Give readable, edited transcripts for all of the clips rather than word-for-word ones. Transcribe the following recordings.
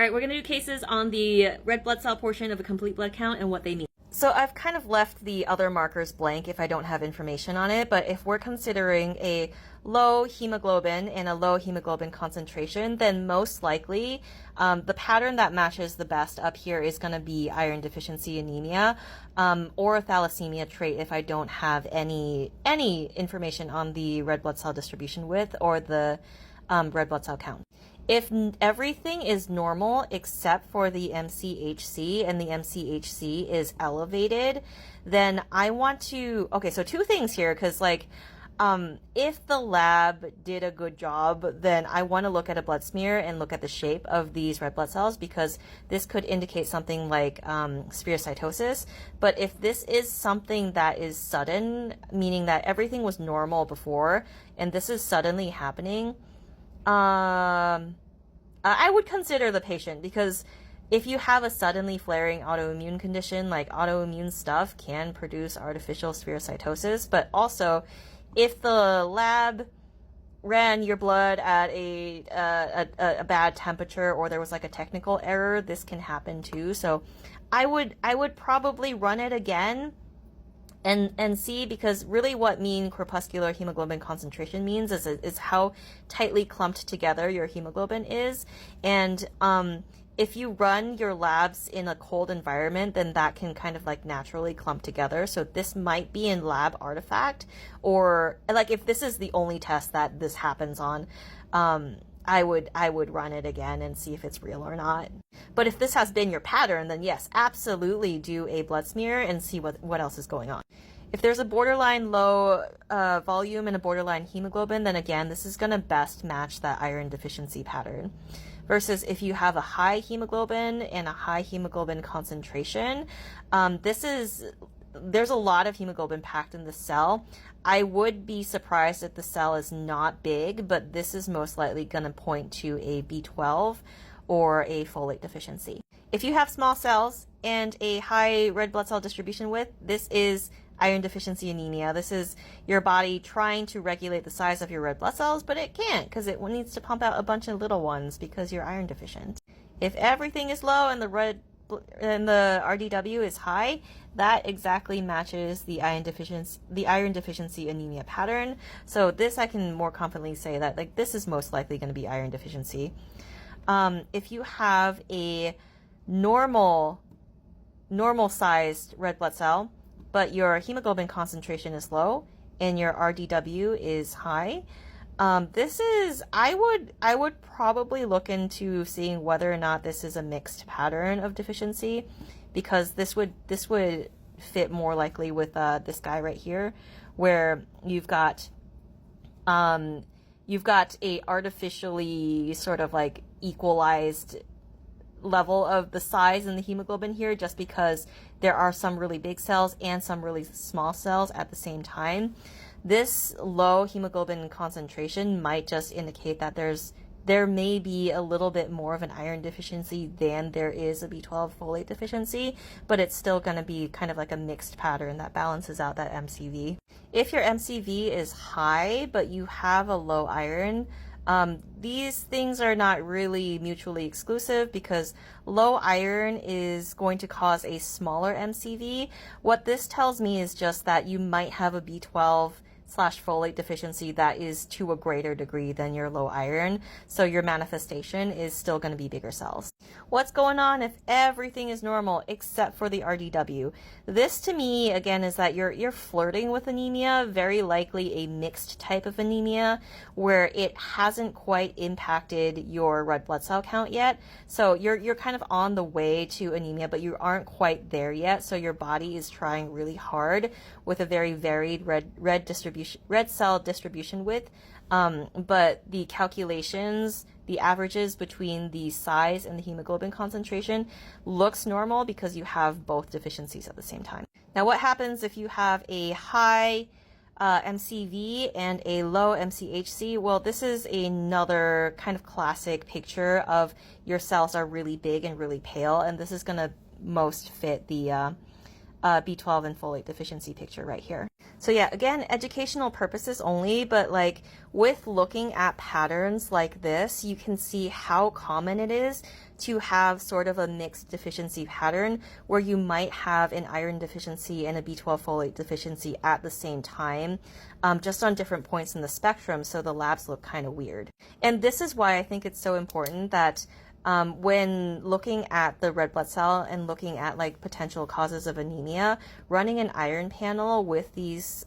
All right, we're going to do cases on the red blood cell portion of a complete blood count and what they mean. So I've kind of left the other markers blank if I don't have information on it, but if we're considering a low hemoglobin and a low hemoglobin concentration, then most likely the pattern that matches the best up here is going to be iron deficiency anemia or a thalassemia trait if I don't have any information on the red blood cell distribution width or the red blood cell count. If everything is normal except for the MCHC and the MCHC is elevated, then I want to, okay, so two things here, because like, if the lab did a good job, then I want to look at a blood smear and look at the shape of these red blood cells, because this could indicate something like spherocytosis. But if this is something that is sudden, meaning that everything was normal before and this is suddenly happening, I would consider the patient, because if you have a suddenly flaring autoimmune condition, like autoimmune stuff can produce artificial spherocytosis, but also if the lab ran your blood at a bad temperature or there was like a technical error, this can happen too. So I would probably run it again and see, because really what mean corpuscular hemoglobin concentration means is how tightly clumped together your hemoglobin is. And if you run your labs in a cold environment, then that can kind of like naturally clump together. So this might be in lab artifact, or like if this is the only test that this happens on, I would run it again and see if it's real or not. But if this has been your pattern, then yes, absolutely do a blood smear and see what else is going on. If there's a borderline low volume and a borderline hemoglobin, then again, this is going to best match that iron deficiency pattern. Versus if you have a high hemoglobin and a high hemoglobin concentration, there's a lot of hemoglobin packed in the cell. I would be surprised if the cell is not big, but this is most likely going to point to a B12 or a folate deficiency. If you have small cells and a high red blood cell distribution width, this is iron deficiency anemia. This is your body trying to regulate the size of your red blood cells, but it can't, because it needs to pump out a bunch of little ones because you're iron deficient. If everything is low and the RDW is high, that exactly matches the iron deficiency anemia pattern. So this I can more confidently say that like this is most likely going to be iron deficiency. If you have a normal sized red blood cell, but your hemoglobin concentration is low and your RDW is high, I would probably look into seeing whether or not this is a mixed pattern of deficiency, because this would fit more likely with this guy right here, where you've got a artificially sort of like equalized level of the size in the hemoglobin here, just because there are some really big cells and some really small cells at the same time. This low hemoglobin concentration might just indicate that there may be a little bit more of an iron deficiency than there is a B12 folate deficiency, but it's still going to be kind of like a mixed pattern that balances out that MCV. If your MCV is high but you have a low iron, these things are not really mutually exclusive, because low iron is going to cause a smaller MCV. What this tells me is just that you might have a B12/folate deficiency that is to a greater degree than your low iron, so your manifestation is still going to be bigger cells. What's going on if everything is normal except for the RDW? This to me again is that you're flirting with anemia, very likely a mixed type of anemia where it hasn't quite impacted your red blood cell count yet. So you're kind of on the way to anemia, but you aren't quite there yet. So your body is trying really hard with a very varied red cell distribution width, but the calculations, the averages between the size and the hemoglobin concentration looks normal because you have both deficiencies at the same time. Now, what happens if you have a high MCV and a low MCHC? Well, this is another kind of classic picture of your cells are really big and really pale, and this is going to most fit the B12 and folate deficiency picture right here. So yeah, again, educational purposes only, but like with looking at patterns like this, you can see how common it is to have sort of a mixed deficiency pattern where you might have an iron deficiency and a B12 folate deficiency at the same time, just on different points in the spectrum, so the labs look kind of weird. And this is why I think it's so important that when looking at the red blood cell and looking at like potential causes of anemia, running an iron panel with these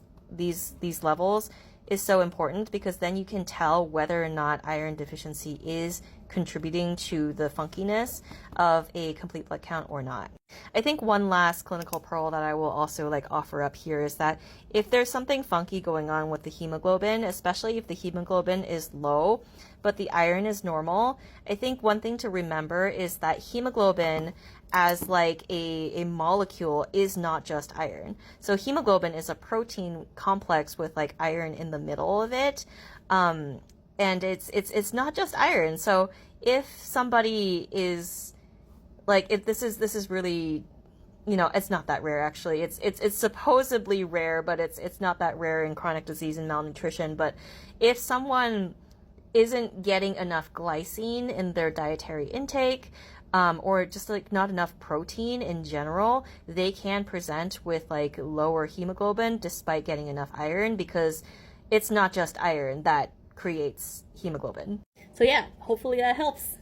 levels is so important, because then you can tell whether or not iron deficiency is contributing to the funkiness of a complete blood count or not. I think one last clinical pearl that I will also like offer up here is that if there's something funky going on with the hemoglobin, especially if the hemoglobin is low but the iron is normal, I think one thing to remember is that hemoglobin as like a molecule is not just iron. So hemoglobin is a protein complex with like iron in the middle of it. And it's not just iron. So if somebody is like, if this is really, you know, it's not that rare actually. It's supposedly rare, but it's not that rare in chronic disease and malnutrition. But if someone isn't getting enough glycine in their dietary intake, or just like not enough protein in general, they can present with like lower hemoglobin despite getting enough iron, because it's not just iron that creates hemoglobin. So yeah, hopefully that helps.